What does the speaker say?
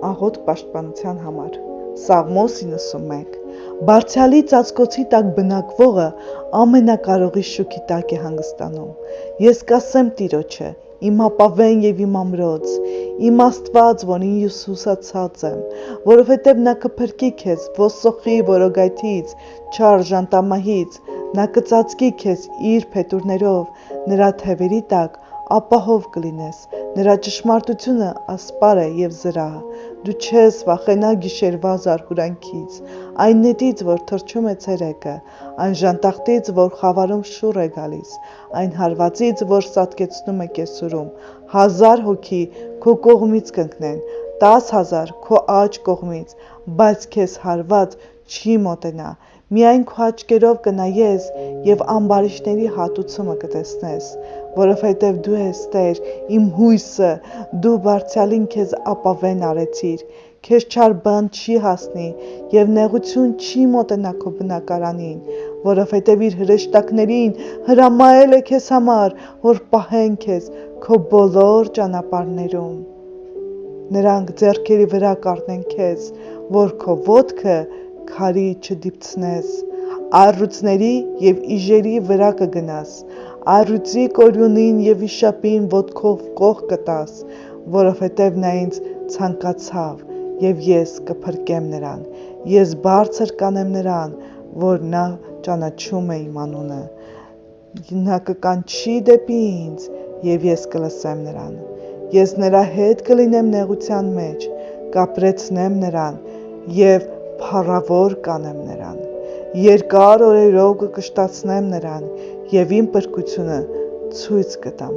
աղոտ պաշտպանության համար։ Սաղմոս 91 Բարձյալի ծածկոցի տակ բնակվողը ամենակարողի շուքի տակ է հանգստանում։ Ես կասեմ Տիրոջը, իմ ապավեն և իմ ամրոց, իմ Աստված, որին ես հուսացած եմ, որովհետև նա կփրկի քեզ ոսոխի որոգայթից, չար ժանտամահից, նա կծածկի քեզ իր փետուրներով, նրա թևերի տակ ապահով կլինես, նրա ճշմարտությունը ասպար է և զրահ, դու չես վախենա գիշերվա զարհուրանքից, այն նետից, որ թռչում է ցերեկը, այն ժանտախտից, որ խավարում շուռ է գալիս, այն հարվածից, որ սատկեցնում է կեսուրում, 1000 հոգի քո կողմից կընկնեն, 10,000 քո աջ կողմից, բայց քեզ հարված չի մոտենա, միայն քո աչքերով կնայես և ամբարիշտների հատուցումը կտեսնես, որովհետև դու ես Տեր, իմ հույսը, դու Բարձյալին քեզ ապավեն արեցիր, քեզ չար բան չի հասնի և նեղություն չի մոտենա քո բնակարանին, որովհետև իր հրեշտակներին հրամայել է քեզ համար, որ պահեն քեզ քո բոլոր ճանապարհներում։ Նրանք ձեռքերի վրա կառնեն քեզ, որ քո ոտքը քարի չդիպցնես, առյուծների և իժերի վրա կգնաս, առյուծի կորյունին և վիշապին ոտքով կող կտաս, որովհետև նա ինձ ցանկացավ, և ես կփրկեմ նրան, ես բարձր կանեմ նրան, որ նա ճանաչում է իմ անունը, նա կկանչի դեպի ինձ, և ես կլսեմ նրան, ես նրա հետ կլինեմ նեղության մեջ, կապրեցնեմ նրան և փառավոր կանեմ նրան, երկար օրերով կկշտացնեմ նրան և իմ փրկությունը ցույց կտամ